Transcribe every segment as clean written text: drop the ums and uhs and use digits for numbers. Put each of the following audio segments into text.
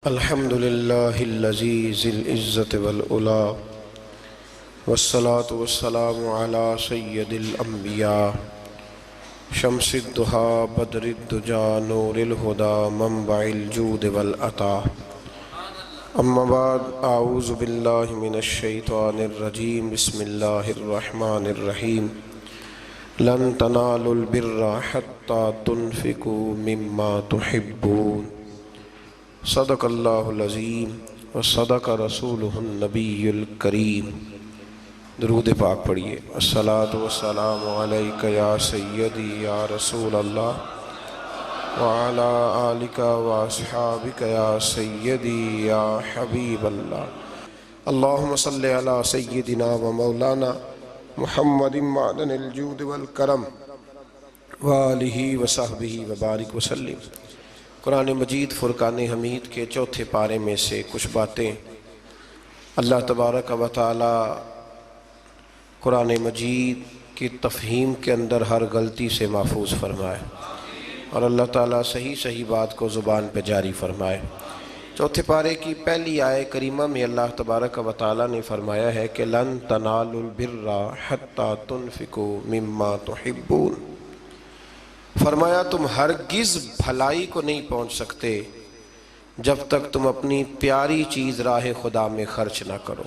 الحمد لله الذي ذي العزة والعلا والصلاة والسلام على سيد الأنبياء شمس الضحى بدر الدجى نور الهدى منبع الجود والعطاء أما بعد أعوذ بالله من الشيطان الرجيم بسم الله الرحمن الرحيم لن تنالوا البر حتى تنفقوا مما تحبون صدق اللہ العظیم وصدق رسولہ النبی الکریم۔ درود پاک پڑھیے۔ الصلاۃ والسلام علیک یا سیدی یا رسول اللہ وعلی آلک واصحابک یا سیدی یا حبیب اللہ۔ اللہم صلی علی سیدنا و مولانا محمد معدن الجود والکرم وآلہ وصحبہ وبارک وسلم۔ قرآن مجید فرقان حمید کے چوتھے پارے میں سے کچھ باتیں اللہ تبارک و تعالی قرآن مجید کی تفہیم کے اندر ہر غلطی سے محفوظ فرمائے اور اللہ تعالیٰ صحیح بات کو زبان پہ جاری فرمائے۔ چوتھے پارے کی پہلی آیے کریمہ میں اللہ تبارک و تعالیٰ نے فرمایا ہے کہ لن تنالوا البر حتی تنفقوا مما تحبون۔ فرمایا تم ہرگز بھلائی کو نہیں پہنچ سکتے جب تک تم اپنی پیاری چیز راہ خدا میں خرچ نہ کرو۔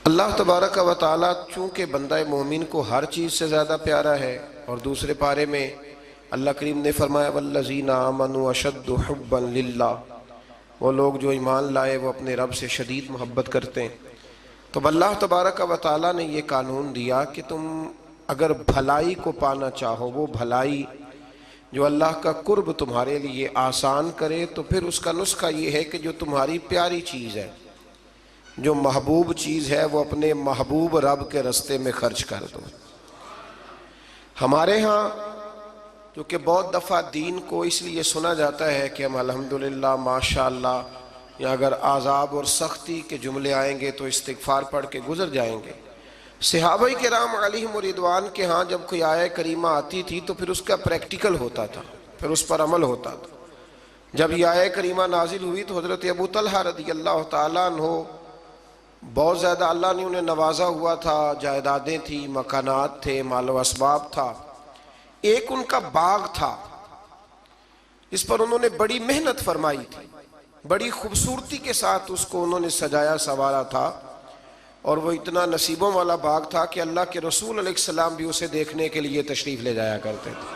اللہ تبارک و تعالیٰ چونکہ بندہ مومن کو ہر چیز سے زیادہ پیارا ہے، اور دوسرے پارے میں اللہ کریم نے فرمایا والذین آمنوا اشد حبا للہ، وہ لوگ جو ایمان لائے وہ اپنے رب سے شدید محبت کرتے ہیں۔ تو اللہ تبارک و تعالیٰ نے یہ قانون دیا کہ تم اگر بھلائی کو پانا چاہو، وہ بھلائی جو اللہ کا قرب تمہارے لیے آسان کرے، تو پھر اس کا نسخہ یہ ہے کہ جو تمہاری پیاری چیز ہے، جو محبوب چیز ہے، وہ اپنے محبوب رب کے رستے میں خرچ کر دو۔ ہمارے ہاں جو کہ بہت دفعہ دین کو اس لیے سنا جاتا ہے کہ ہم الحمدللہ ماشاءاللہ، یا اگر عذاب اور سختی کے جملے آئیں گے تو استغفار پڑھ کے گزر جائیں گے۔ صحابہ کرام علیہم رضوان کے ہاں جب کوئی آیہ کریمہ آتی تھی تو پھر اس کا پریکٹیکل ہوتا تھا، پھر اس پر عمل ہوتا تھا۔ جب یہ آیہ کریمہ نازل ہوئی تو حضرت ابو طلحہ رضی اللہ تعالیٰ عنہ بہت زیادہ اللہ نے انہیں نوازا ہوا تھا، جائیدادیں تھیں، مکانات تھے، مال و اسباب تھا۔ ایک ان کا باغ تھا، اس پر انہوں نے بڑی محنت فرمائی تھی، بڑی خوبصورتی کے ساتھ اس کو انہوں نے سجایا سنوارا تھا، اور وہ اتنا نصیبوں والا باغ تھا کہ اللہ کے رسول علیہ السلام بھی اسے دیکھنے کے لیے تشریف لے جایا کرتے تھے۔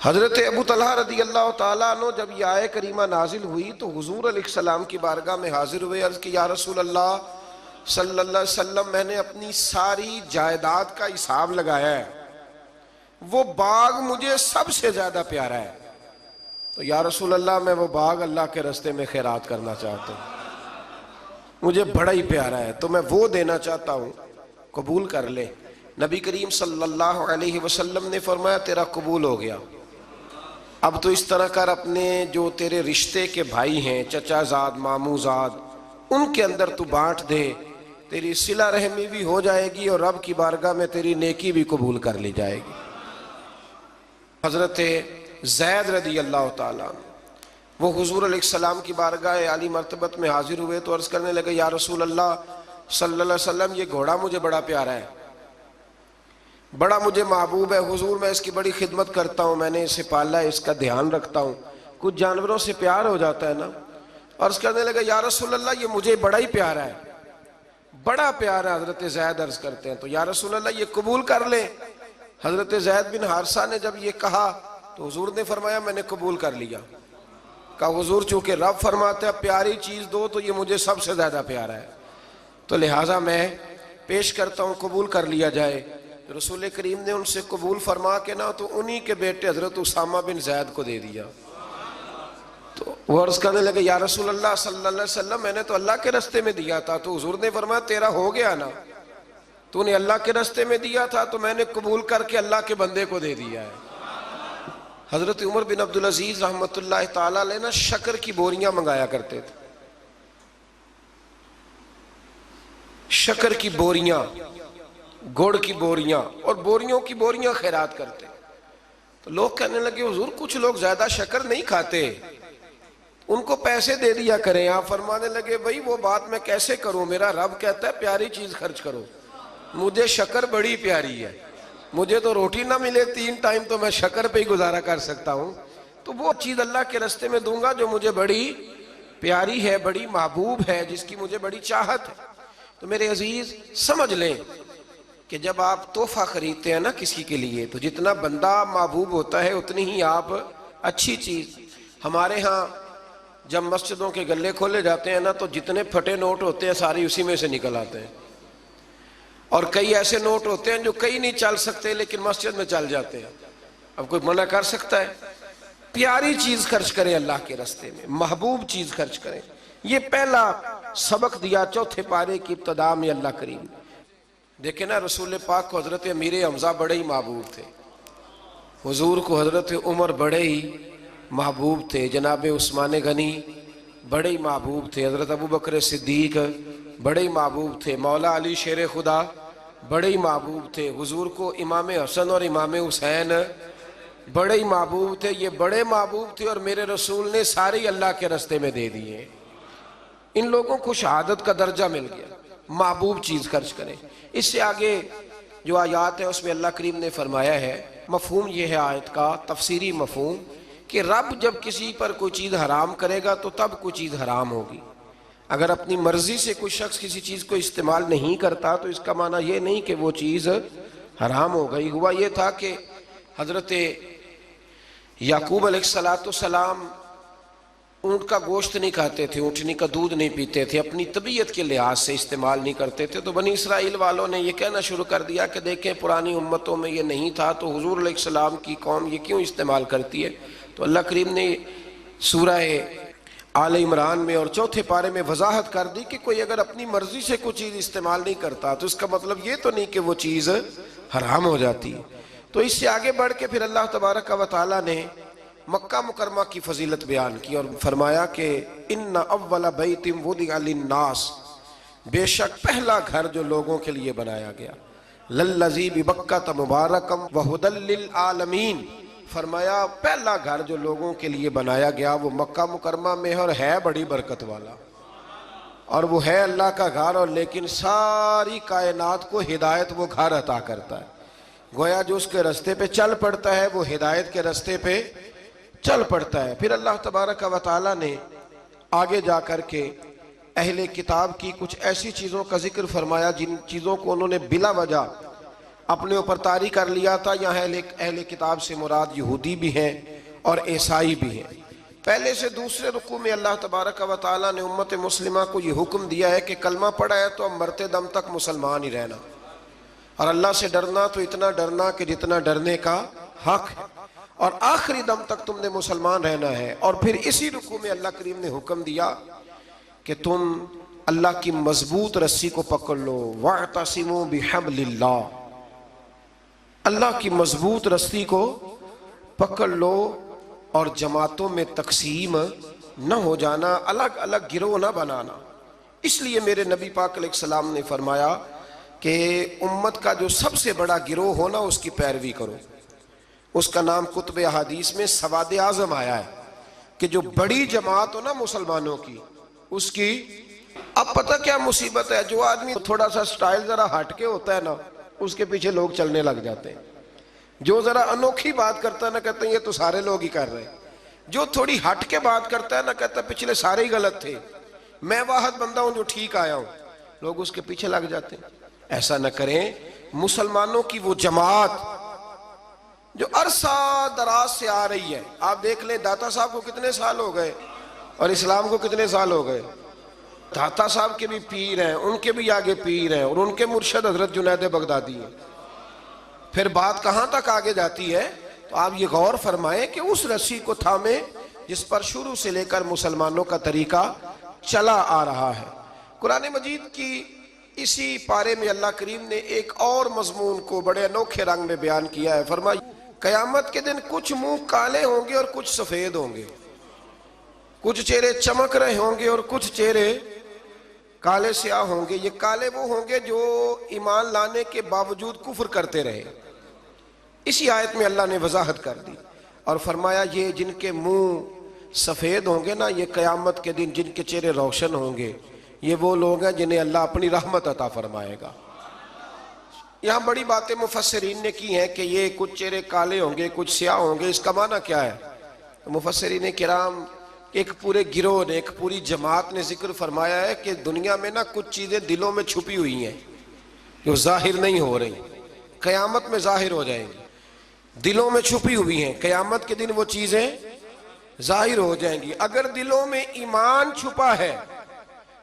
حضرت ابو طلحہ رضی اللہ تعالیٰ عنہ جب یہ آیہ کریمہ نازل ہوئی تو حضور علیہ السلام کی بارگاہ میں حاضر ہوئے، عرض کی یا رسول اللہ صلی اللہ علیہ وسلم، میں نے اپنی ساری جائیداد کا حساب لگایا ہے، وہ باغ مجھے سب سے زیادہ پیارا ہے، تو یا رسول اللہ میں وہ باغ اللہ کے راستے میں خیرات کرنا چاہتا ہوں، مجھے بڑا ہی پیارا ہے، تو میں وہ دینا چاہتا ہوں، قبول کر لے۔ نبی کریم صلی اللہ علیہ وسلم نے فرمایا تیرا قبول ہو گیا، اب تو اس طرح کر اپنے جو تیرے رشتے کے بھائی ہیں، چچا زاد، مامو زاد، ان کے اندر تو بانٹ دے، تیری صلہ رحمی بھی ہو جائے گی اور رب کی بارگاہ میں تیری نیکی بھی قبول کر لی جائے گی۔ حضرت زید رضی اللہ تعالیٰ وہ حضور علیہ السلام کی بارگاہ عالی مرتبت میں حاضر ہوئے تو عرض کرنے لگے یا رسول اللہ صلی اللہ علیہ وسلم، یہ گھوڑا مجھے بڑا پیارا ہے، بڑا مجھے محبوب ہے، حضور میں اس کی بڑی خدمت کرتا ہوں، میں نے اسے پالا ہے، اس کا دھیان رکھتا ہوں، کچھ جانوروں سے پیار ہو جاتا ہے نا۔ عرض کرنے لگے یا رسول اللہ یہ مجھے بڑا ہی پیارا ہے، بڑا پیارا ہے۔ حضرت زید عرض کرتے ہیں تو یا رسول اللہ یہ قبول کر لیں۔ حضرت زید بن حارثہ نے جب یہ کہا تو حضور نے فرمایا میں نے قبول کر لیا۔ کہا حضور چونکہ رب فرماتا ہے پیاری چیز دو تو یہ مجھے سب سے زیادہ پیارا ہے، تو لہٰذا میں پیش کرتا ہوں، قبول کر لیا جائے۔ رسول کریم نے ان سے قبول فرما کے نا تو انہی کے بیٹے حضرت اسامہ بن زید کو دے دیا۔ تو وہ عرض کرنے لگے یا رسول اللہ صلی اللہ علیہ وسلم، میں نے تو اللہ کے راستے میں دیا تھا، تو حضور نے فرمایا تیرا ہو گیا نا، تو نے اللہ کے راستے میں دیا تھا تو میں نے قبول کر کے اللہ کے بندے کو دے دیا ہے۔ حضرت عمر بن عبدالعزیز رحمۃ اللہ تعالیٰ علیہ نا شکر کی بوریاں منگایا کرتے تھے، شکر کی بوریاں، گڑ کی بوریاں، اور بوریوں کی بوریاں خیرات کرتے۔ تو لوگ کہنے لگے حضور کچھ لوگ زیادہ شکر نہیں کھاتے، ان کو پیسے دے دیا کریں. آپ فرمانے لگے بھائی وہ بات میں کیسے کروں, میرا رب کہتا ہے پیاری چیز خرچ کرو. مجھے شکر بڑی پیاری ہے, مجھے تو روٹی نہ ملے 3 ٹائم تو میں شکر پہ ہی گزارا کر سکتا ہوں, تو وہ چیز اللہ کے راستے میں دوں گا جو مجھے بڑی پیاری ہے, بڑی محبوب ہے, جس کی مجھے بڑی چاہت ہے. تو میرے عزیز سمجھ لیں کہ جب آپ تحفہ خریدتے ہیں نا کسی کے لیے, تو جتنا بندہ محبوب ہوتا ہے اتنی ہی آپ اچھی چیز. ہمارے ہاں جب مسجدوں کے گلے کھولے جاتے ہیں نا, تو جتنے پھٹے نوٹ ہوتے ہیں ساری اسی میں سے نکل آتے ہیں, اور کئی ایسے نوٹ ہوتے ہیں جو کئی نہیں چل سکتے لیکن مسجد میں چل جاتے ہیں. اب کوئی منع کر سکتا ہے؟ پیاری چیز خرچ کریں اللہ کے راستے میں, محبوب چیز خرچ کریں. یہ پہلا سبق دیا چوتھے پارے کی ابتدا میں اللہ کریم. دیکھیں نا رسول پاک کو حضرت امیر حمزہ بڑے ہی محبوب تھے, حضور کو حضرت عمر بڑے ہی محبوب تھے, جناب عثمان غنی بڑے ہی محبوب تھے, حضرت ابو بکر صدیق بڑے ہی محبوب تھے, مولا علی شیر خدا بڑے ہی محبوب تھے, حضور کو امام حسن اور امام حسین بڑے ہی محبوب تھے. یہ بڑے محبوب تھے اور میرے رسول نے سارے اللہ کے راستے میں دے دیے. ان لوگوں کو شہادت کا درجہ مل گیا. محبوب چیز خرچ کریں. اس سے آگے جو آیات ہے اس میں اللہ کریم نے فرمایا ہے, مفہوم یہ ہے آیت کا, تفسیری مفہوم, کہ رب جب کسی پر کوئی چیز حرام کرے گا تو تب کوئی چیز حرام ہوگی. اگر اپنی مرضی سے کوئی شخص کسی چیز کو استعمال نہیں کرتا تو اس کا معنی یہ نہیں کہ وہ چیز حرام ہو گئی. ہوا یہ تھا کہ حضرت یعقوب علیہ السلام اونٹ کا گوشت نہیں کھاتے تھے, اونٹنی کا دودھ نہیں پیتے تھے, اپنی طبیعت کے لحاظ سے استعمال نہیں کرتے تھے. تو بنی اسرائیل والوں نے یہ کہنا شروع کر دیا کہ دیکھیں پرانی امتوں میں یہ نہیں تھا, تو حضور علیہ السلام کی قوم یہ کیوں استعمال کرتی ہے. تو اللہ کریم نے سورہ آل عمران میں اور چوتھے پارے میں وضاحت کر دی کہ کوئی اگر اپنی مرضی سے کوئی چیز استعمال نہیں کرتا تو اس کا مطلب یہ تو نہیں کہ وہ چیز حرام ہو جاتی. تو اس سے آگے بڑھ کے پھر اللہ تبارک و تعالیٰ نے مکہ مکرمہ کی فضیلت بیان کی اور فرمایا کہ ان اول بیت وضع للناس, بے شک پہلا گھر جو لوگوں کے لیے بنایا گیا, للذی ببکۃ مبارکم وہدی للعالمین, فرمایا پہلا گھر جو لوگوں کے لیے بنایا گیا وہ مکہ مکرمہ میں اور ہے بڑی برکت والا, اور وہ ہے اللہ کا گھر, اور لیکن ساری کائنات کو ہدایت وہ گھر عطا کرتا ہے. گویا جو اس کے راستے پہ چل پڑتا ہے وہ ہدایت کے راستے پہ چل پڑتا ہے. پھر اللہ تبارک و تعالیٰ نے آگے جا کر کے اہل کتاب کی کچھ ایسی چیزوں کا ذکر فرمایا جن چیزوں کو انہوں نے بلا وجہ اپنے اوپر طاری کر لیا تھا. یہاں اہل کتاب سے مراد یہودی بھی ہیں اور عیسائی بھی ہیں. پہلے سے دوسرے رکوع میں اللہ تبارک و تعالیٰ نے امت مسلمہ کو یہ حکم دیا ہے کہ کلمہ پڑھا ہے تو اب مرتے دم تک مسلمان ہی رہنا, اور اللہ سے ڈرنا تو اتنا ڈرنا کہ جتنا ڈرنے کا حق ہے, اور آخری دم تک تم نے مسلمان رہنا ہے. اور پھر اسی رکوع میں اللہ کریم نے حکم دیا کہ تم اللہ کی مضبوط رسی کو پکڑ لو, وَاعْتَصِمُوا بِحَبْلِ اللَّهِ, اللہ کی مضبوط رسی کو پکڑ لو اور جماعتوں میں تقسیم نہ ہو جانا, الگ الگ گروہ نہ بنانا. اس لیے میرے نبی پاک علیہ السلام نے فرمایا کہ امت کا جو سب سے بڑا گروہ ہونا اس کی پیروی کرو. اس کا نام کتب احادیث میں سواد اعظم آیا ہے کہ جو بڑی جماعت ہو نا مسلمانوں کی, اس کی اب پتہ کیا مصیبت ہے, جو آدمی تھوڑا سا سٹائل ذرا ہٹ کے ہوتا ہے نا اس کے پیچھے لوگ چلنے لگ جاتے ہیں. جو ذرا انوکھی بات کرتا ہے نا کہتے ہیں یہ تو سارے لوگ ہی کر رہے ہیں. جو تھوڑی ہٹ کے بات کرتا ہے نا کہتا ہے پچھلے سارے ہی غلط تھے, میں واحد بندہ ہوں جو ٹھیک آیا ہوں. لوگ اس کے پیچھے لگ جاتے ہیں. ایسا نہ کریں. مسلمانوں کی وہ جماعت جو عرصہ دراز سے آ رہی ہے, آپ دیکھ لیں داتا صاحب کو کتنے سال ہو گئے اور اسلام کو کتنے سال ہو گئے. داتا صاحب کے بھی پیر ہیں, ان کے بھی آگے پیر ہیں, اور ان کے مرشد حضرت جنید بغدادی ہیں. پھر بات کہاں تک آگے جاتی ہے تو آپ یہ غور فرمائیں کہ اس رسی کو تھامیں جس پر شروع سے لے کر مسلمانوں کا طریقہ چلا آ رہا ہے. قرآن مجید کی اسی پارے میں اللہ کریم نے ایک اور مضمون کو بڑے انوکھے رنگ میں بیان کیا ہے. فرمایا قیامت کے دن کچھ منہ کالے ہوں گے اور کچھ سفید ہوں گے, کچھ چہرے چمک رہے ہوں گے اور کچھ چہرے کالے سیاہ ہوں گے. یہ کالے وہ ہوں گے جو ایمان لانے کے باوجود کفر کرتے رہے. اسی آیت میں اللہ نے وضاحت کر دی اور فرمایا یہ جن کے منہ سفید ہوں گے نا، یہ قیامت کے دن جن کے چہرے روشن ہوں گے، یہ وہ لوگ ہیں جنہیں اللہ اپنی رحمت عطا فرمائے گا۔ یہاں بڑی باتیں مفسرین نے کی ہیں کہ یہ کچھ چہرے کالے ہوں گے، کچھ سیاہ ہوں گے، اس کا معنی کیا ہے؟ تو مفسرین کرام ایک پورے گروہ نے، ایک پوری جماعت نے ذکر فرمایا ہے کہ دنیا میں نا کچھ چیزیں دلوں میں چھپی ہوئی ہیں جو ظاہر نہیں ہو رہی، قیامت میں ظاہر ہو جائیں گی۔ دلوں میں چھپی ہوئی ہیں، قیامت کے دن وہ چیزیں ظاہر ہو جائیں گی۔ اگر دلوں میں ایمان چھپا ہے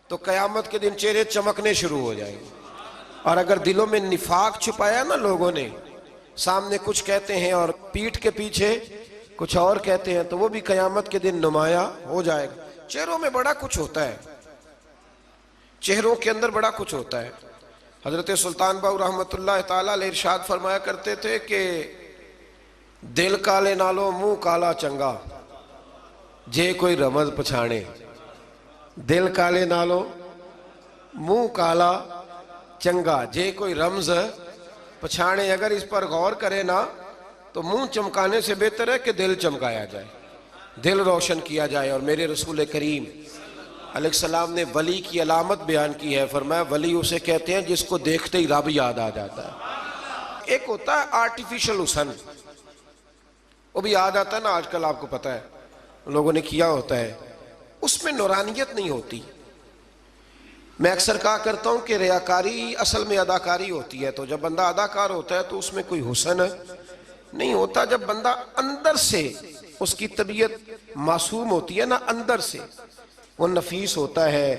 تو قیامت کے دن چہرے چمکنے شروع ہو جائیں گے، اور اگر دلوں میں نفاق چھپایا نا لوگوں نے، سامنے کچھ کہتے ہیں اور پیٹھ کے پیچھے کچھ اور کہتے ہیں، تو وہ بھی قیامت کے دن نمایاں ہو جائے گا۔ چہروں میں بڑا کچھ ہوتا ہے، چہروں کے اندر بڑا کچھ ہوتا ہے۔ حضرت سلطان باؤ رحمۃ اللہ تعالیٰ علیہ ارشاد فرمایا کرتے تھے کہ دل کالے نالو منہ کالا چنگا جے کوئی رمز پچھانے۔ دل کالے نالو منہ کالا چنگا جے کوئی رمز پچھانے۔ اگر اس پر غور کرے نا تو منہ چمکانے سے بہتر ہے کہ دل چمکایا جائے، دل روشن کیا جائے۔ اور میرے رسول کریم علیہ السلام نے ولی کی علامت بیان کی ہے، فرمایا ولی اسے کہتے ہیں جس کو دیکھتے ہی رب یاد آ جاتا ہے۔ ایک ہوتا ہے آرٹیفیشل حسن، وہ بھی یاد آتا ہے نا، آج کل آپ کو پتا ہے لوگوں نے کیا ہوتا ہے، اس میں نورانیت نہیں ہوتی۔ میں اکثر کہا کرتا ہوں کہ ریاکاری اصل میں اداکاری ہوتی ہے، تو جب بندہ اداکار ہوتا ہے تو اس میں کوئی حسن نہیں ہوتا۔ جب بندہ اندر سے، اس کی طبیعت معصوم ہوتی ہے نا، اندر سے وہ نفیس ہوتا ہے،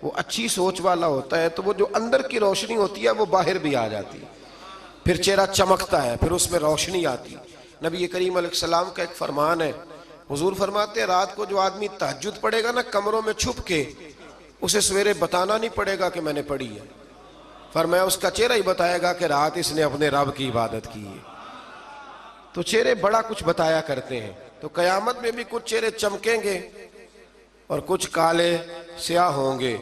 وہ اچھی سوچ والا ہوتا ہے، تو وہ جو اندر کی روشنی ہوتی ہے وہ باہر بھی آ جاتی ہے، پھر چہرہ چمکتا ہے، پھر اس میں روشنی آتی۔ نبی کریم علیہ السلام کا ایک فرمان ہے، حضور فرماتے ہیں رات کو جو آدمی تہجد پڑھے گا نا کمروں میں چھپ کے، اسے سویرے بتانا نہیں پڑے گا کہ میں نے پڑھی ہے، فرمایا اس کا چہرہ ہی بتائے گا کہ رات اس نے اپنے رب کی عبادت کی ہے۔ تو چہرے بڑا کچھ بتایا کرتے ہیں۔ تو قیامت میں بھی کچھ چہرے چمکیں گے اور کچھ کالے سیاہ ہوں گے۔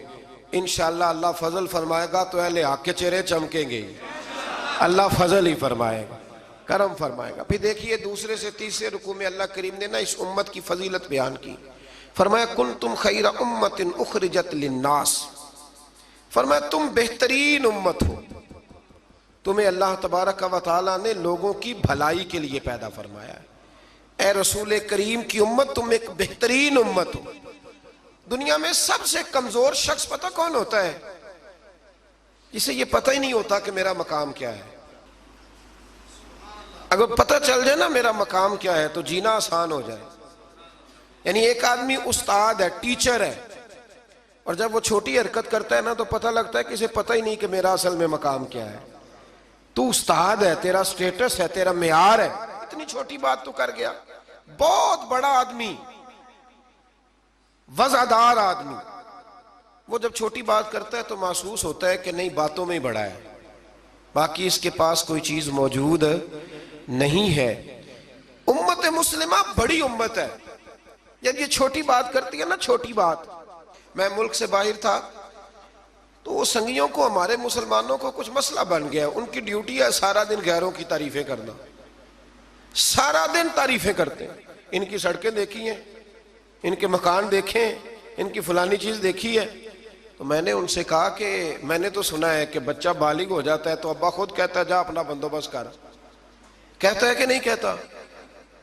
انشاءاللہ اللہ فضل فرمائے گا تو اہل حق کے چہرے چمکیں گے، اللہ فضل ہی فرمائے گا، کرم فرمائے گا۔ پھر دیکھیے دوسرے سے تیسرے رکوع میں اللہ کریم نے نا اس امت کی فضیلت بیان کی، فرمایا کنتم خیر امت اخرجت للناس، فرمایا تم بہترین امت ہو، تمہیں اللہ تبارک و تعالیٰ نے لوگوں کی بھلائی کے لیے پیدا فرمایا ہے۔ اے رسول کریم کی امت تم ایک بہترین امت ہو۔ دنیا میں سب سے کمزور شخص پتہ کون ہوتا ہے؟ جسے یہ پتہ ہی نہیں ہوتا کہ میرا مقام کیا ہے۔ اگر پتہ چل جائے نا میرا مقام کیا ہے تو جینا آسان ہو جائے۔ یعنی ایک آدمی استاد ہے، ٹیچر ہے، اور جب وہ چھوٹی حرکت کرتا ہے نا تو پتہ لگتا ہے کہ اسے پتہ ہی نہیں کہ میرا اصل میں مقام کیا ہے۔ تو استاد ہے، تیرا سٹیٹس ہے، تیرا معیار ہے، اتنی چھوٹی بات تو کر گیا۔ بہت بڑا آدمی، وزعدار آدمی، وہ جب چھوٹی بات کرتا ہے تو محسوس ہوتا ہے کہ نہیں باتوں میں ہی بڑا ہے، باقی اس کے پاس کوئی چیز موجود نہیں ہے۔ امت مسلمہ بڑی امت ہے، جب یہ چھوٹی بات کرتی ہے نا، چھوٹی بات۔ میں ملک سے باہر تھا تو وہ سنگیوں کو، ہمارے مسلمانوں کو کچھ مسئلہ بن گیا ہے، ان کی ڈیوٹی ہے سارا دن غیروں کی تعریفیں کرنا، سارا دن تعریفیں کرتے ہیں۔ ان کی سڑکیں دیکھی ہیں، ان کے مکان دیکھیں، ان کی فلانی چیز دیکھی ہے۔ تو میں نے ان سے کہا کہ میں نے تو سنا ہے کہ بچہ بالغ ہو جاتا ہے تو ابا خود کہتا ہے جا اپنا بندوبست کر، کہتا ہے کہ نہیں کہتا؟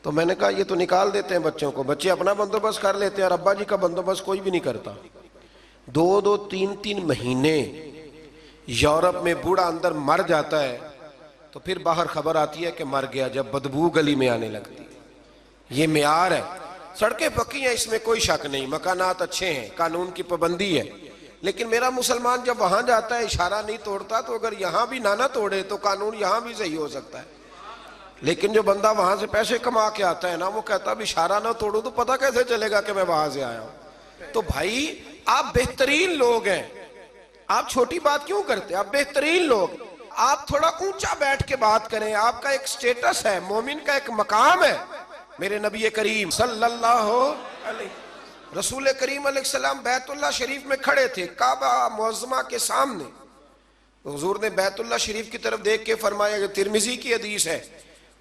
تو میں نے کہا یہ تو نکال دیتے ہیں بچوں کو، بچے اپنا بندوبست کر لیتے ہیں اور ابا جی کا بندوبست کوئی بھی نہیں کرتا۔ 2-3 مہینے یورپ میں بوڑھا اندر مر جاتا ہے تو پھر باہر خبر آتی ہے کہ مر گیا، جب بدبو گلی میں آنے لگتی ہے۔ یہ معیار ہے۔ سڑکیں پکی ہیں، اس میں کوئی شک نہیں، مکانات اچھے ہیں، قانون کی پابندی ہے، لیکن میرا مسلمان جب وہاں جاتا ہے اشارہ نہیں توڑتا، تو اگر یہاں بھی نہ توڑے تو قانون یہاں بھی صحیح ہو سکتا ہے۔ لیکن جو بندہ وہاں سے پیسے کما کے آتا ہے نا، وہ کہتا اب اشارہ نہ توڑوں تو پتہ کیسے چلے گا کہ میں وہاں سے آیا ہوں۔ تو بھائی آپ بہترین لوگ ہیں، آپ چھوٹی بات کیوں کرتے؟ آپ بہترین لوگ، آپ تھوڑا اونچا بیٹھ کے بات کریں، آپ کا ایک سٹیٹس ہے، مومن کا ایک مقام ہے۔ میرے نبی کریم صلی اللہ علیہ، رسول کریم علیہ السلام بیت اللہ شریف میں کھڑے تھے، کعبہ معظمہ کے سامنے۔ حضور نے بیت اللہ شریف کی طرف دیکھ کے فرمایا، کہ ترمذی کی حدیث ہے،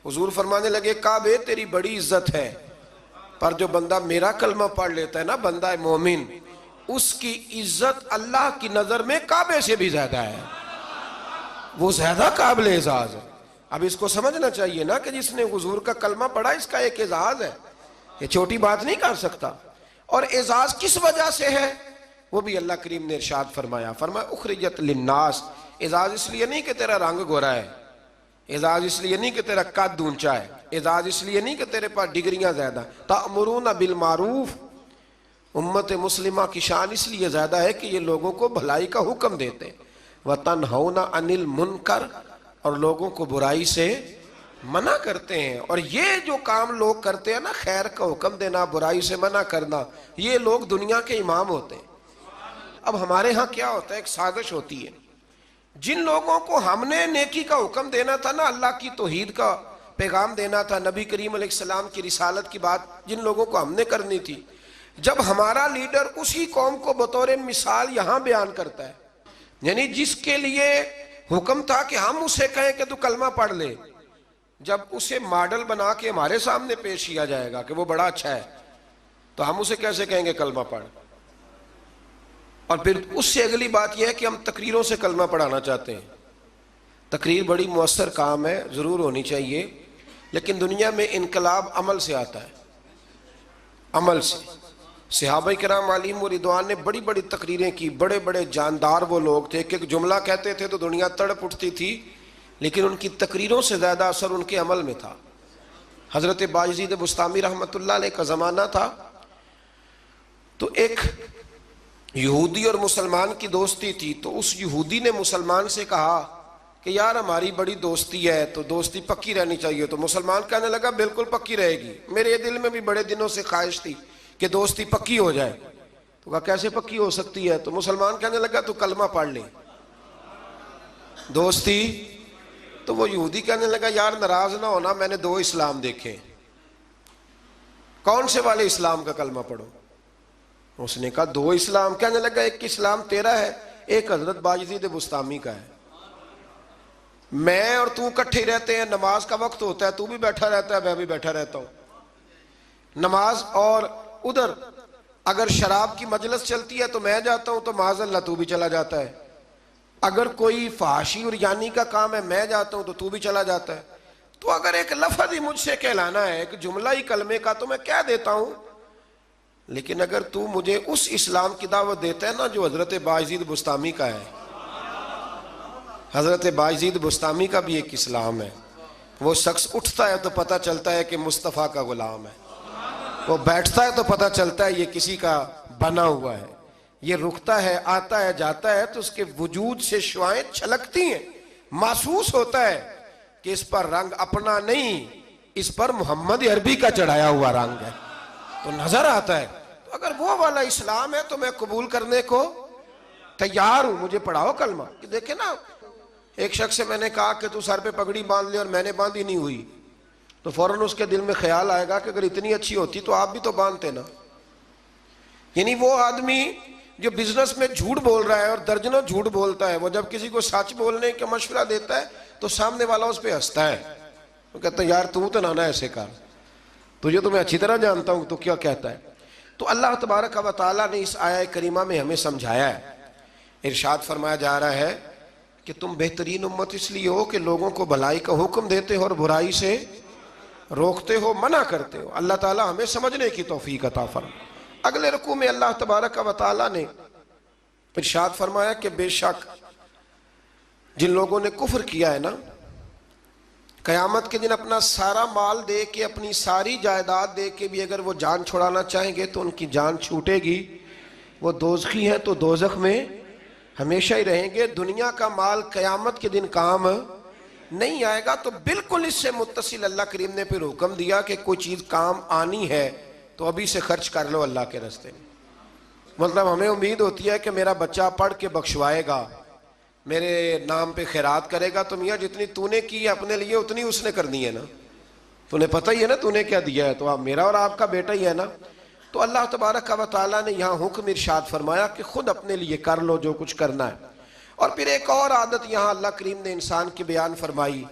حضور فرمانے لگے کعبے تیری بڑی عزت ہے، پر جو بندہ میرا کلمہ پڑھ لیتا ہے نا، بندہ مومن، اس کی عزت اللہ کی نظر میں کعبے سے بھی زیادہ ہے، وہ زیادہ قابل اعزاز ہے۔ اب اس کو سمجھنا چاہیے نا کہ جس نے حضور کا کلمہ پڑھا اس کا ایک اعزاز ہے، یہ چھوٹی بات نہیں کر سکتا۔ اور اعزاز کس وجہ سے ہے وہ بھی اللہ کریم نے ارشاد فرمایا، اخرجت للناس، اعزاز اس لیے نہیں کہ تیرا رنگ گورا ہے، اعزاز اس لیے نہیں کہ تیرا قد اونچا ہے، اعزاز اس لیے نہیں کہ تیرے پاس ڈگریاں زیادہ، تأمرون بالمعروف، امت مسلمہ کی شان اس لیے زیادہ ہے کہ یہ لوگوں کو بھلائی کا حکم دیتے ہیں، وَتَنْهَوْنَ عَنِ الْمُنْكَرِ، اور لوگوں کو برائی سے منع کرتے ہیں۔ اور یہ جو کام لوگ کرتے ہیں نا، خیر کا حکم دینا، برائی سے منع کرنا، یہ لوگ دنیا کے امام ہوتے ہیں۔ اب ہمارے ہاں کیا ہوتا ہے، ایک سازش ہوتی ہے، جن لوگوں کو ہم نے نیکی کا حکم دینا تھا نا، اللہ کی توحید کا پیغام دینا تھا، نبی کریم علیہ السلام کی رسالت کی بات جن لوگوں کو ہم نے کرنی تھی، جب ہمارا لیڈر اسی قوم کو بطور مثال یہاں بیان کرتا ہے، یعنی جس کے لیے حکم تھا کہ ہم اسے کہیں کہ تو کلمہ پڑھ لے، جب اسے ماڈل بنا کے ہمارے سامنے پیش کیا جائے گا کہ وہ بڑا اچھا ہے، تو ہم اسے کیسے کہیں گے کلمہ پڑھ؟ اور پھر اس سے اگلی بات یہ ہے کہ ہم تقریروں سے کلمہ پڑھانا چاہتے ہیں۔ تقریر بڑی مؤثر کام ہے، ضرور ہونی چاہیے، لیکن دنیا میں انقلاب عمل سے آتا ہے، عمل سے۔ صحابہ کرام علیہم و رضوان نے بڑی بڑی تقریریں کی، بڑے بڑے جاندار وہ لوگ تھے کہ ایک جملہ کہتے تھے تو دنیا تڑپ اٹھتی تھی، لیکن ان کی تقریروں سے زیادہ اثر ان کے عمل میں تھا۔ حضرت بایزید بسطامی رحمۃ اللہ علیہ کا زمانہ تھا، تو ایک یہودی اور مسلمان کی دوستی تھی، تو اس یہودی نے مسلمان سے کہا کہ یار ہماری بڑی دوستی ہے تو دوستی پکی رہنی چاہیے، تو مسلمان کہنے لگا بالکل پکی رہے گی، میرے دل میں بھی بڑے دنوں سے خواہش تھی کہ دوستی پکی ہو جائے۔ تو کہا کیسے پکی ہو سکتی ہے؟ تو مسلمان کہنے لگا تو کلمہ پڑھ لے دوستی۔ تو وہ یہودی کہنے لگا یار ناراض نہ ہونا، میں نے دو اسلام دیکھے، کون سے والے اسلام کا کلمہ پڑھو؟ اس نے کہا دو اسلام۔ کہنے لگا ایک اسلام تیرا ہے، ایک حضرت بایزید بسطامی کا ہے، میں اور تو کٹھے رہتے ہیں، نماز کا وقت ہوتا ہے تو بھی بیٹھا رہتا ہے، میں بھی بیٹھا رہتا ہوں نماز، اور ادھر اگر شراب کی مجلس چلتی ہے تو میں جاتا ہوں تو معاذ اللہ تو بھی چلا جاتا ہے، اگر کوئی فحاشی اور یعنی کا کام ہے میں جاتا ہوں تو بھی چلا جاتا ہے، تو اگر ایک لفظ ہی مجھ سے کہلانا ہے، ایک جملہ ہی کلمے کا، تو میں کہہ دیتا ہوں، لیکن اگر تو مجھے اس اسلام کی دعوت دیتا ہے نا جو حضرت بایزید بسطامی کا ہے، حضرت بایزید بسطامی کا بھی ایک اسلام ہے، وہ شخص اٹھتا ہے تو پتہ چلتا ہے کہ مصطفیٰ کا غلام ہے، وہ بیٹھتا ہے تو پتہ چلتا ہے یہ کسی کا بنا ہوا ہے، یہ رکتا ہے، آتا ہے، جاتا ہے تو اس کے وجود سے شعائیں چھلکتی ہیں، محسوس ہوتا ہے کہ اس پر رنگ اپنا نہیں، اس پر محمد عربی کا چڑھایا ہوا رنگ ہے، تو نظر آتا ہے۔ تو اگر وہ والا اسلام ہے تو میں قبول کرنے کو تیار ہوں، مجھے پڑھاؤ کلمہ۔ کہ دیکھیں نا، ایک شخص سے میں نے کہا کہ تو سر پہ پگڑی باندھ لے، اور میں نے باندھی نہیں ہوئی، تو فوراً اس کے دل میں خیال آئے گا کہ اگر اتنی اچھی ہوتی تو آپ بھی تو باندھتے نا۔ یعنی وہ آدمی جو بزنس میں جھوٹ بول رہا ہے اور درجنوں جھوٹ بولتا ہے، وہ جب کسی کو سچ بولنے کا مشورہ دیتا ہے تو سامنے والا اس پہ ہنستا ہے، وہ کہتا ہے یار تو نہ ایسے کر، تجھے تو میں اچھی طرح جانتا ہوں تو کیا کہتا ہے۔ تو اللہ تبارک و تعالیٰ نے اس آیہ کریمہ میں ہمیں سمجھایا ہے، ارشاد فرمایا جا رہا ہے کہ تم بہترین امت اس لیے ہو کہ لوگوں کو بھلائی کا حکم دیتے ہو اور برائی سے روکتے ہو، منع کرتے ہو۔ اللہ تعالیٰ ہمیں سمجھنے کی توفیق عطا فرمائے۔ اگلے رکوع میں اللہ تبارک و تعالیٰ نے ارشاد فرمایا کہ بے شک جن لوگوں نے کفر کیا ہے نا، قیامت کے دن اپنا سارا مال دے کے، اپنی ساری جائیداد دے کے بھی اگر وہ جان چھڑانا چاہیں گے تو ان کی جان چھوٹے گی، وہ دوزخی ہیں تو دوزخ میں ہمیشہ ہی رہیں گے، دنیا کا مال قیامت کے دن کام نہیں آئے گا۔ تو بالکل اس سے متصل اللہ کریم نے پھر حکم دیا کہ کوئی چیز کام آنی ہے تو ابھی سے خرچ کر لو اللہ کے راستے میں۔ مطلب ہمیں امید ہوتی ہے کہ میرا بچہ پڑھ کے بخشوائے گا، میرے نام پہ خیرات کرے گا، تو میاں جتنی تو نے کی ہے اپنے لیے اتنی اس نے کرنی ہے نا، تو نے پتہ ہی ہے نا تو نے کیا دیا ہے، تو آپ میرا اور آپ کا بیٹا ہی ہے نا۔ تو اللہ تبارک و تعالیٰ نے یہاں حکم ارشاد فرمایا کہ خود اپنے لیے کر لو جو کچھ کرنا ہے۔ اور پھر ایک اور عادت یہاں اللہ کریم نے انسان کی بیان فرمائی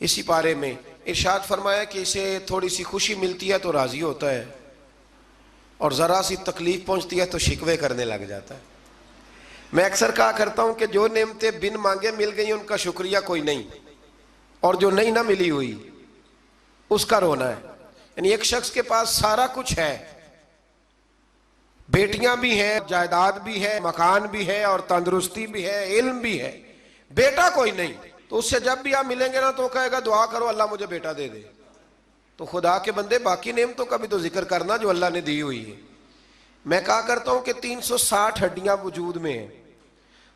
اسی پارے میں، ارشاد فرمایا کہ اسے تھوڑی سی خوشی ملتی ہے تو راضی ہوتا ہے، اور ذرا سی تکلیف پہنچتی ہے تو شکوے کرنے لگ جاتا ہے۔ میں اکثر کہا کرتا ہوں کہ جو نعمتیں بن مانگے مل گئی ان کا شکریہ کوئی نہیں، اور جو نہیں نہ ملی ہوئی اس کا رونا ہے۔ یعنی ایک شخص کے پاس سارا کچھ ہے، بیٹیاں بھی ہیں، جائیداد بھی ہے، مکان بھی ہے، اور تندرستی بھی ہے، علم بھی ہے، بیٹا کوئی نہیں، تو اس سے جب بھی آپ ملیں گے نا تو وہ کہے گا دعا کرو اللہ مجھے بیٹا دے دے۔ تو خدا کے بندے باقی نعمتوں کا بھی تو ذکر کرنا جو اللہ نے دی ہوئی ہے۔ میں کہا کرتا ہوں کہ 360 ہڈیاں وجود میں ہیں،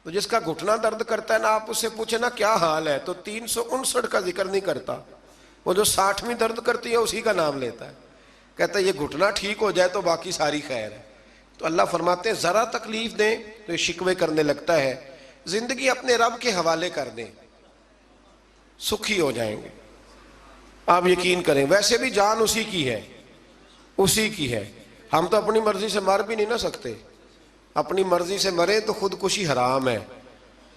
تو جس کا گھٹنا درد کرتا ہے نا آپ اس سے پوچھیں نا کیا حال ہے، تو 359 کا ذکر نہیں کرتا، وہ جو 60ویں درد کرتی ہے اسی کا نام لیتا ہے، کہتا ہے یہ گھٹنا ٹھیک ہو جائے تو باقی ساری خیر ہے۔ تو اللہ فرماتے ہیں ذرا تکلیف دیں تو یہ شکوے کرنے لگتا ہے، زندگی اپنے رب کے حوالے کر دیں، سکھی ہو جائیں گے۔ آپ یقین کریں ویسے بھی جان اسی کی ہے، اسی کی ہے، ہم تو اپنی مرضی سے مر بھی نہیں نہ سکتے، اپنی مرضی سے مرے تو خودکشی حرام ہے،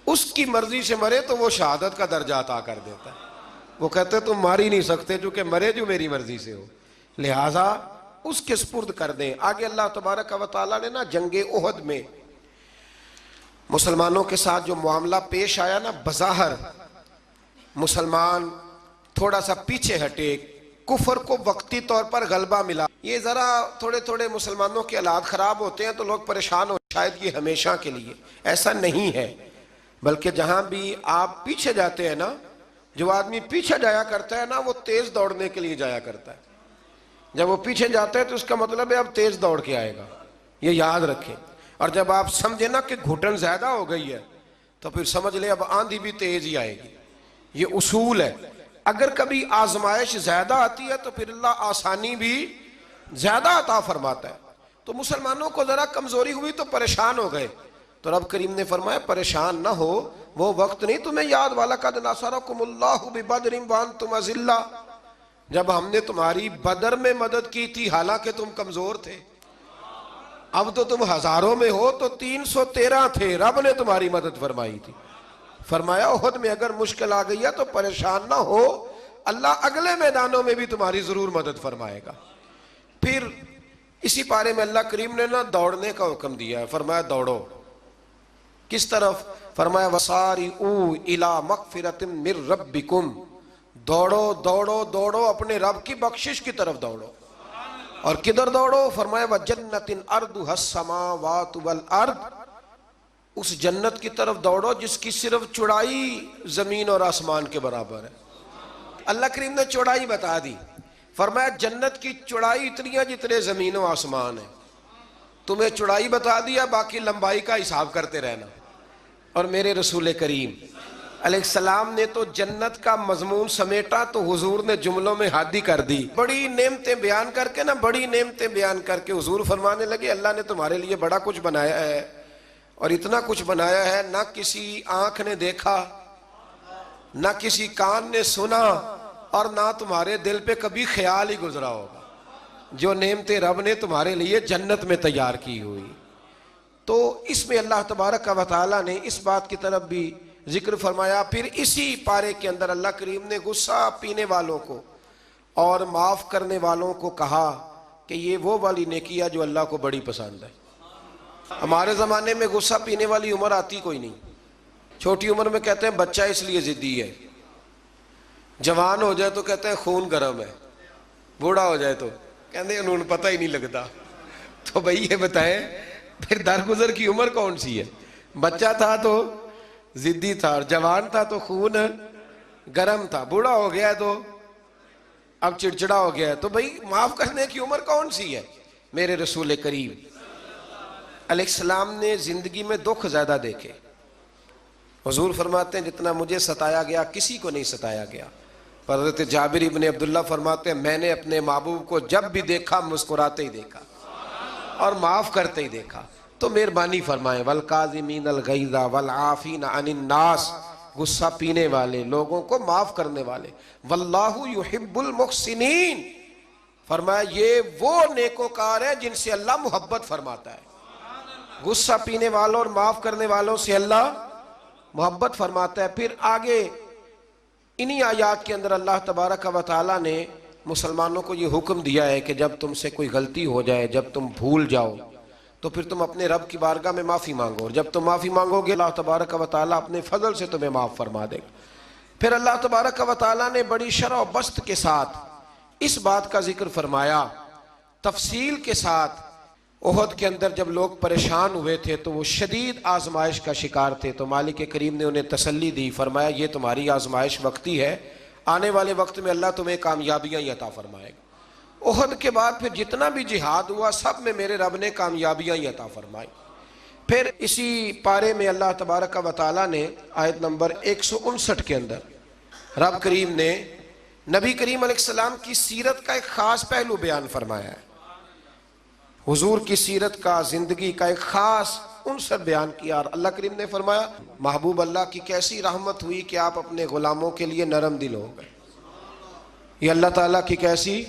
اس کی مرضی سے مرے تو وہ شہادت کا درجہ عطا کر دیتا ہے۔ وہ کہتے ہیں تم مار ہی نہیں سکتے چونکہ مرے جو میری مرضی سے ہو، لہٰذا اس کے سپرد کر دیں۔ آگے اللہ تبارک و تعالیٰ نے نا جنگ احد میں مسلمانوں کے ساتھ جو معاملہ پیش آیا نا، بظاہر مسلمان تھوڑا سا پیچھے ہٹے، کفر کو وقتی طور پر غلبہ ملا، یہ ذرا تھوڑے تھوڑے مسلمانوں کے حالات خراب ہوتے ہیں تو لوگ پریشان ہو شاید یہ ہمیشہ کے لیے، ایسا نہیں ہے، بلکہ جہاں بھی آپ پیچھے جاتے ہیں نا، جو آدمی پیچھے جایا کرتا ہے نا وہ تیز دوڑنے کے لیے جایا کرتا ہے، جب وہ پیچھے جاتا ہے تو اس کا مطلب ہے اب تیز دوڑ کے آئے گا، یہ یاد رکھیں۔ اور جب آپ سمجھے نا کہ گھٹن زیادہ ہو گئی ہے تو پھر سمجھ لیں اب آندھی بھی تیز ہی آئے گی، یہ اصول ہے۔ اگر کبھی آزمائش زیادہ آتی ہے تو پھر اللہ آسانی بھی زیادہ عطا فرماتا ہے۔ تو مسلمانوں کو ذرا کمزوری ہوئی تو پریشان ہو گئے، تو رب کریم نے فرمایا پریشان نہ ہو، وہ وقت نہیں تمہیں یاد والا قد نصرکم اللہ ببدر وانتم اذلہ، جب ہم نے تمہاری بدر میں مدد کی تھی حالانکہ تم کمزور تھے، اب تو تم ہزاروں میں ہو تو 313 تھے، رب نے تمہاری مدد فرمائی تھی۔ فرمایا احد میں اگر مشکل آ گئی ہے تو پریشان نہ ہو، اللہ اگلے میدانوں میں بھی تمہاری ضرور مدد فرمائے گا۔ پھر اسی پارے میں اللہ کریم نے نا دوڑنے کا حکم دیا ہے، فرمایا دوڑو، کس طرف؟ فرمایا وَسَارِعُوا إِلَىٰ مَغْفِرَةٍ مِّن رَبِّكُمْ، دوڑو دوڑو دوڑو اپنے رب کی بخشش کی طرف دوڑو۔ اور کدھر دوڑو؟ فرمایا وَجَنَّةٍ أَرْضُهَا السَّمَاوَاتُ وَالْأَرْضُ، اس جنت کی طرف دوڑو جس کی صرف چوڑائی زمین اور آسمان کے برابر ہے۔ اللہ کریم نے چوڑائی بتا دی، فرمایا جنت کی چوڑائی اتنی ہے جتنے زمین و آسمان ہے، تمہیں چوڑائی بتا دیا، باقی لمبائی کا حساب کرتے رہنا۔ اور میرے رسول کریم علیہ السلام نے تو جنت کا مضمون سمیٹا تو حضور نے جملوں میں حادی کر دی، بڑی نعمتیں بیان کر کے نا، بڑی نعمتیں بیان کر کے حضور فرمانے لگے اللہ نے تمہارے لیے بڑا کچھ بنایا ہے، اور اتنا کچھ بنایا ہے نہ کسی آنکھ نے دیکھا، نہ کسی کان نے سنا، اور نہ تمہارے دل پہ کبھی خیال ہی گزرا ہوگا، جو نعمتیں رب نے تمہارے لیے جنت میں تیار کی ہوئی۔ تو اس میں اللہ تبارک و تعالیٰ نے اس بات کی طرف بھی ذکر فرمایا۔ پھر اسی پارے کے اندر اللہ کریم نے غصہ پینے والوں کو اور معاف کرنے والوں کو کہا کہ یہ وہ والی نیکی ہے جو اللہ کو بڑی پسند ہے۔ ہمارے زمانے میں غصہ پینے والی عمر آتی کوئی نہیں، چھوٹی عمر میں کہتے ہیں بچہ اس لیے ضدی ہے، جوان ہو جائے تو کہتے ہیں خون گرم ہے، بوڑھا ہو جائے تو کہتے ہیں انہوں پتہ ہی نہیں لگتا۔ تو بھئی یہ بتائیں پھر درگزر کی عمر کون سی ہے؟ بچہ تھا تو ضدی تھا، اور جوان تھا تو خون گرم تھا، بوڑھا ہو گیا تو اب چڑچڑا ہو گیا ہے۔ تو بھئی معاف کرنے کی عمر کون سی ہے؟ میرے رسول کریم علیہ السلام نے زندگی میں دکھ زیادہ دیکھے، حضور فرماتے ہیں جتنا مجھے ستایا گیا کسی کو نہیں ستایا گیا۔ حضرت جابر ابن عبداللہ فرماتے ہیں میں نے اپنے محبوب کو جب بھی دیکھا مسکراتے ہی دیکھا اور معاف کرتے ہی دیکھا۔ تو مہربانی فرمائیں والکاظمین الغیظ والعافین عن الناس، غصہ پینے والے لوگوں کو معاف کرنے والے، واللہ یحب المحسنین، فرمایا یہ وہ نیکوکار ہیں جن سے اللہ محبت فرماتا ہے۔ غصہ پینے والوں اور معاف کرنے والوں سے اللہ محبت فرماتا ہے۔ پھر آگے انہی آیات کے اندر اللہ تبارک و تعالیٰ نے مسلمانوں کو یہ حکم دیا ہے کہ جب تم سے کوئی غلطی ہو جائے، جب تم بھول جاؤ، تو پھر تم اپنے رب کی بارگاہ میں معافی مانگو، اور جب تم معافی مانگو گے اللہ تبارک و تعالیٰ اپنے فضل سے تمہیں معاف فرما دے گا۔ پھر اللہ تبارک و تعالیٰ نے بڑی شرح و بسط کے ساتھ اس بات کا ذکر فرمایا، تفصیل کے ساتھ۔ احد کے اندر جب لوگ پریشان ہوئے تھے تو وہ شدید آزمائش کا شکار تھے، تو مالک کریم نے انہیں تسلی دی، فرمایا یہ تمہاری آزمائش وقتی ہے، آنے والے وقت میں اللہ تمہیں کامیابیاں ہی عطا فرمائے گا۔ احد کے بعد پھر جتنا بھی جہاد ہوا سب میں میرے رب نے کامیابیاں ہی عطا فرمائی۔ پھر اسی پارے میں اللہ تبارک و تعالیٰ نے آیت نمبر 159 کے اندر رب کریم نے نبی کریم علیہ السلام کی سیرت کا ایک خاص پہلو بیان فرمایا ہے، حضور کی سیرت کا، زندگی کا ایک خاص عنصر بیان کیا، اور اللہ کریم نے فرمایا محبوب اللہ کی کیسی رحمت ہوئی کہ آپ اپنے غلاموں کے لیے نرم دل ہو گئے۔ یہ اللہ تعالیٰ کی کیسی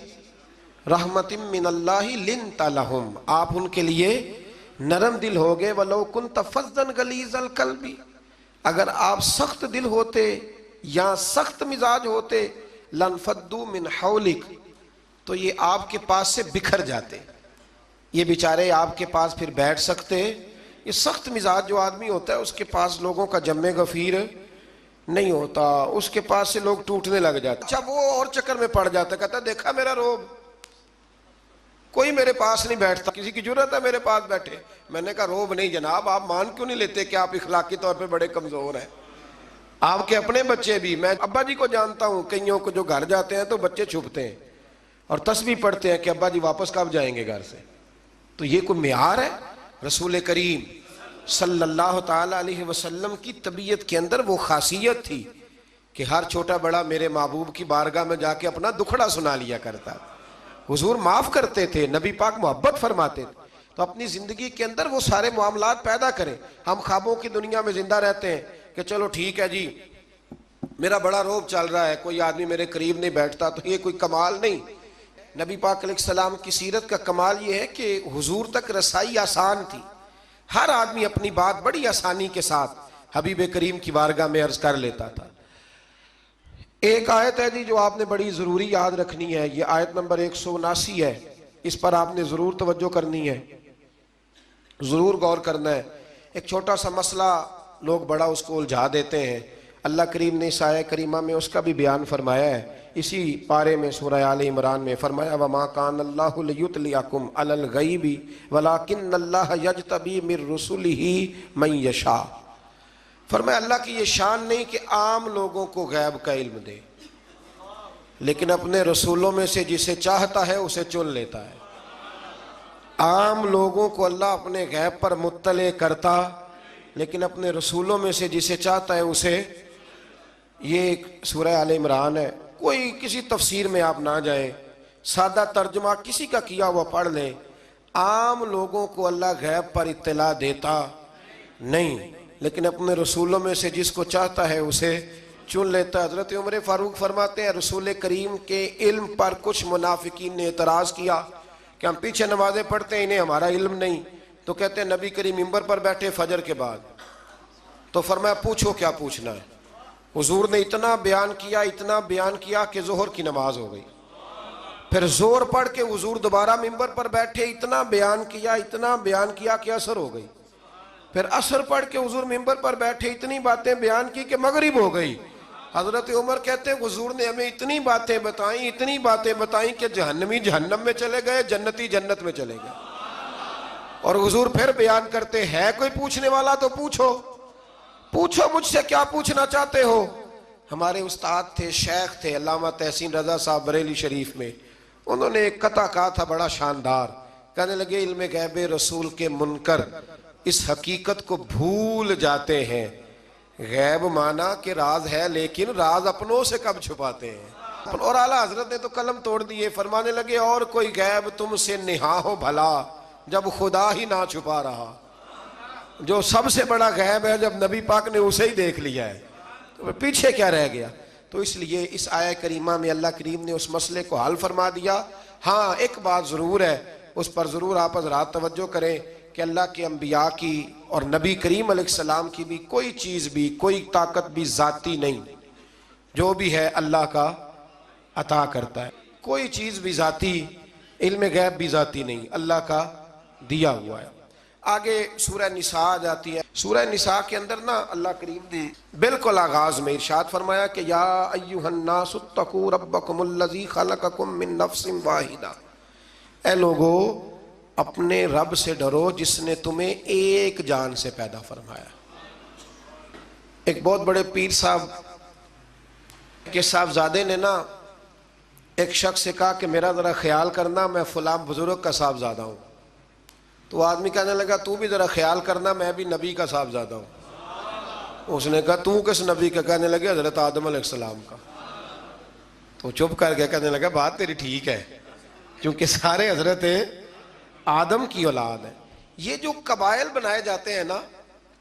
رحمت من اللہ لنت لہم، آپ ان کے لیے نرم دل ہو گئے۔ وَلَوْ كُنْتَ فَظًّا غَلِيظَ الْقَلْبِ، اگر آپ سخت دل ہوتے یا سخت مزاج ہوتے، لَانْفَضُّوا مِنْ حَوْلِكَ، تو یہ آپ کے پاس سے بکھر جاتے، یہ بیچارے آپ کے پاس پھر بیٹھ سکتے۔ یہ سخت مزاج جو آدمی ہوتا ہے اس کے پاس لوگوں کا جمع غفیر نہیں ہوتا، اس کے پاس سے لوگ ٹوٹنے لگ جاتے۔ اچھا وہ اور چکر میں پڑ جاتا، کہتا دیکھا میرا روب، کوئی میرے پاس نہیں بیٹھتا، کسی کی جرت ہے میرے پاس بیٹھے؟ میں نے کہا روب نہیں جناب، آپ مان کیوں نہیں لیتے کہ آپ اخلاقی طور پہ بڑے کمزور ہیں؟ آپ کے اپنے بچے بھی، میں ابا جی کو جانتا ہوں، کئیوں کو جو گھر جاتے ہیں تو بچے چھپتے ہیں اور تسبیح پڑھتے ہیں کہ ابا جی واپس کب جائیں گے گھر سے۔ تو یہ کوئی معیار ہے؟ رسول کریم صلی اللہ تعالیٰ علیہ وسلم کی طبیعت کے اندر وہ خاصیت تھی کہ ہر چھوٹا بڑا میرے محبوب کی بارگاہ میں جا کے اپنا دکھڑا سنا لیا کرتا۔ حضور معاف کرتے تھے، نبی پاک محبت فرماتے تھے، تو اپنی زندگی کے اندر وہ سارے معاملات پیدا کریں۔ ہم خوابوں کی دنیا میں زندہ رہتے ہیں کہ چلو ٹھیک ہے جی میرا بڑا روب چل رہا ہے، کوئی آدمی میرے قریب نہیں بیٹھتا، تو یہ کوئی کمال نہیں۔ نبی پاک علیہ السلام کی سیرت کا کمال یہ ہے کہ حضور تک رسائی آسان تھی، ہر آدمی اپنی بات بڑی آسانی کے ساتھ حبیب کریم کی بارگاہ میں عرض کر لیتا تھا۔ ایک آیت ہے جی جو آپ نے بڑی ضروری یاد رکھنی ہے، یہ آیت نمبر 179 ہے، اس پر آپ نے ضرور توجہ کرنی ہے، ضرور غور کرنا ہے۔ ایک چھوٹا سا مسئلہ لوگ بڑا اس کو الجھا دیتے ہیں، اللہ کریم نے اس آیت کریمہ میں اس کا بھی بیان فرمایا ہے۔ اسی پارے میں سورہ آل عمران میں فرمایا وَمَا كَانَ اللَّهُ لِيُطْلِعَكُمْ عَلَى الْغَيْبِ وَلَكِنَّ اللَّهَ يَجْتَبِي مِن رُّسُلِهِ مَن يَشَاءُ، فرمایا اللہ کی یہ شان نہیں کہ عام لوگوں کو غیب کا علم دے، لیکن اپنے رسولوں میں سے جسے چاہتا ہے اسے چن لیتا ہے۔ عام لوگوں کو اللہ اپنے غیب پر مطلع کرتا، لیکن اپنے رسولوں میں سے جسے چاہتا ہے اسے، یہ ایک سورہ آل عمران ہے، کوئی کسی تفسیر میں آپ نہ جائیں، سادہ ترجمہ کسی کا کیا ہوا پڑھ لیں۔ عام لوگوں کو اللہ غیب پر اطلاع دیتا نہیں، لیکن اپنے رسولوں میں سے جس کو چاہتا ہے اسے چن لیتا ہے۔ حضرت عمر فاروق فرماتے ہیں رسول کریم کے علم پر کچھ منافقین نے اعتراض کیا کہ ہم پیچھے نمازیں پڑھتے ہیں، انہیں ہمارا علم نہیں، تو کہتے ہیں نبی کریم منبر پر بیٹھے فجر کے بعد، تو فرمایا پوچھو کیا پوچھنا ہے۔ حضور نے اتنا بیان کیا کہ ظہر کی نماز ہو گئی، پھر زور پڑھ کے حضور دوبارہ منبر پر بیٹھے، اتنا بیان کیا کہ عصر ہو گئی، پھر عصر پڑھ کے حضور منبر پر بیٹھے، اتنی باتیں بیان کی کہ مغرب ہو گئی۔ حضرت عمر کہتے ہیں حضور نے ہمیں اتنی باتیں بتائیں کہ جہنمی جہنم میں چلے گئے، جنتی جنت میں چلے گئے۔ اور حضور پھر بیان کرتے ہے کوئی پوچھنے والا تو پوچھو مجھ سے کیا پوچھنا چاہتے ہو۔ ہمارے استاد تھے، شیخ تھے علامہ تحسین رضا صاحب بریلی شریف میں، انہوں نے ایک قطعہ کہا تھا بڑا شاندار، کہنے لگے علم غیب رسول کے منکر اس حقیقت کو بھول جاتے ہیں، غیب مانا کہ راز ہے لیکن راز اپنوں سے کب چھپاتے ہیں۔ اور اعلیٰ حضرت نے تو قلم توڑ دیے، فرمانے لگے اور کوئی غیب تم سے نہا ہو بھلا جب خدا ہی نہ چھپا رہا۔ جو سب سے بڑا غیب ہے جب نبی پاک نے اسے ہی دیکھ لیا ہے تو پیچھے کیا رہ گیا۔ تو اس لیے اس آیت کریمہ میں اللہ کریم نے اس مسئلے کو حل فرما دیا۔ ہاں ایک بات ضرور ہے، اس پر ضرور آپ حضرات توجہ کریں کہ اللہ کے انبیاء کی اور نبی کریم علیہ السلام کی بھی کوئی چیز بھی، کوئی طاقت بھی ذاتی نہیں، جو بھی ہے اللہ کا عطا کرتا ہے۔ کوئی چیز بھی ذاتی، علم غیب بھی ذاتی نہیں، اللہ کا دیا ہوا ہے۔ آگے سورہ نساء آ جاتی ہے۔ سورہ نساء کے اندر نا اللہ کریم نے بالکل آغاز میں ارشاد فرمایا کہ یا ایھا الناس اتقوا ربکم الذی خلقکم من نفس واحدہ، اے لوگو اپنے رب سے ڈرو جس نے تمہیں ایک جان سے پیدا فرمایا۔ ایک بہت بڑے پیر صاحب کے صاحبزادے نے نا ایک شخص سے کہا کہ میرا ذرا خیال کرنا، میں فلاں بزرگ کا صاحبزادہ ہوں۔ تو آدمی کہنے لگا تو بھی ذرا خیال کرنا، میں بھی نبی کا صاحبزادہ ہوں۔ اس نے کہا تو کس نبی کا؟ کہنے لگے حضرت آدم علیہ السلام کا۔ تو چپ کر کے کہنے لگا بات تیری ٹھیک ہے، کیونکہ سارے حضرت آدم کی اولاد ہے۔ یہ جو قبائل بنائے جاتے ہیں نا،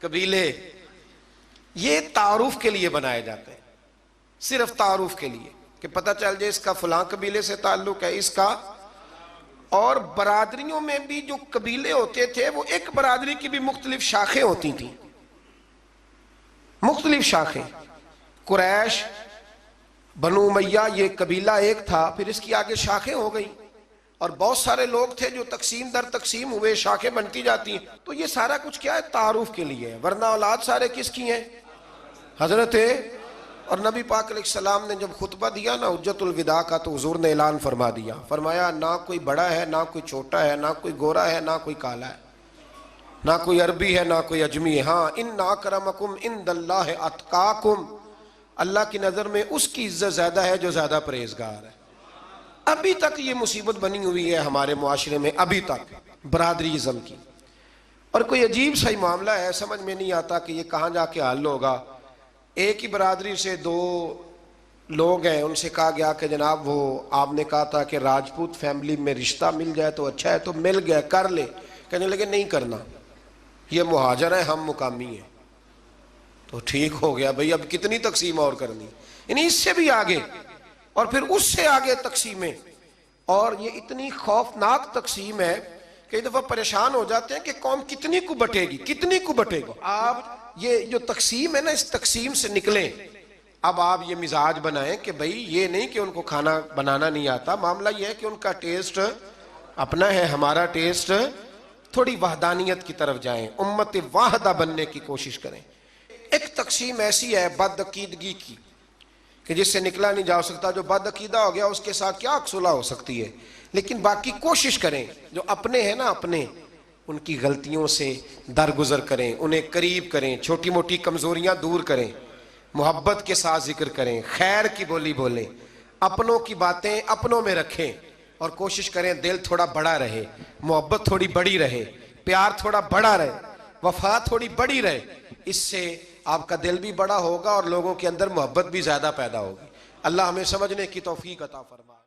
قبیلے، یہ تعارف کے لیے بنائے جاتے ہیں، صرف تعارف کے لیے کہ پتہ چل جائے اس کا فلاں قبیلے سے تعلق ہے، اس کا۔ اور برادریوں میں بھی جو قبیلے ہوتے تھے وہ ایک برادری کی بھی مختلف شاخیں ہوتی تھیں، مختلف شاخیں۔ قریش، بنو امیہ یہ قبیلہ ایک تھا، پھر اس کی آگے شاخیں ہو گئی، اور بہت سارے لوگ تھے جو تقسیم در تقسیم ہوئے، شاخیں بنتی جاتی ہیں۔ تو یہ سارا کچھ کیا ہے؟ تعارف کے لیے ہے، ورنہ اولاد سارے کس کی ہیں؟ حضرت۔ اور نبی پاک علیہ السلام نے جب خطبہ دیا نا حجت الوداع کا، تو حضور نے اعلان فرما دیا، فرمایا نہ کوئی بڑا ہے، نہ کوئی چھوٹا ہے، نہ کوئی گورا ہے، نہ کوئی کالا ہے، نہ کوئی عربی ہے، نہ کوئی اجمی ہے۔ ہاں، ان اکرمکم عند اللہ اتقاکم، اللہ کی نظر میں اس کی عزت زیادہ ہے جو زیادہ پرہیزگار ہے۔ ابھی تک یہ مصیبت بنی ہوئی ہے ہمارے معاشرے میں، ابھی تک برادریزم کی، اور کوئی عجیب سا ہی معاملہ ہے، سمجھ میں نہیں آتا کہ یہ کہاں جا کے حل ہوگا۔ ایک ہی برادری سے دو لوگ ہیں، ان سے کہا گیا کہ جناب وہ آپ نے کہا تھا کہ راجپوت فیملی میں رشتہ مل جائے تو اچھا ہے، تو مل گیا، کر لے۔ کہنے لگے نہیں کرنا، یہ مہاجر ہیں، ہم مقامی ہیں۔ تو ٹھیک ہو گیا بھئی، اب کتنی تقسیم اور کرنی، یعنی اس سے بھی آگے، اور پھر اس سے آگے تقسیمیں، اور یہ اتنی خوفناک تقسیم ہے کئی دفعہ پریشان ہو جاتے ہیں کہ قوم کتنی کو بٹے گی، کتنی کو بٹے گا۔ آپ یہ جو تقسیم ہے نا، اس تقسیم سے نکلیں۔ اب آپ یہ مزاج بنائیں کہ بھئی یہ نہیں کہ ان کو کھانا بنانا نہیں آتا، معاملہ یہ ہے کہ ان کا ٹیسٹ اپنا ہے، ہمارا ٹیسٹ، تھوڑی وحدانیت کی طرف جائیں، امت واحدہ بننے کی کوشش کریں۔ ایک تقسیم ایسی ہے بد عقیدگی کی کہ جس سے نکلا نہیں جا سکتا، جو بد عقیدہ ہو گیا اس کے ساتھ کیا صلح ہو سکتی ہے، لیکن باقی کوشش کریں، جو اپنے ہیں نا اپنے، ان کی غلطیوں سے درگزر کریں، انہیں قریب کریں، چھوٹی موٹی کمزوریاں دور کریں، محبت کے ساتھ ذکر کریں، خیر کی بولی بولیں، اپنوں کی باتیں اپنوں میں رکھیں، اور کوشش کریں دل تھوڑا بڑا رہے، محبت تھوڑی بڑی رہے، پیار تھوڑا بڑا رہے، وفا تھوڑی بڑی رہے۔ اس سے آپ کا دل بھی بڑا ہوگا اور لوگوں کے اندر محبت بھی زیادہ پیدا ہوگی۔ اللہ ہمیں سمجھنے کی توفیق عطا فرمائے۔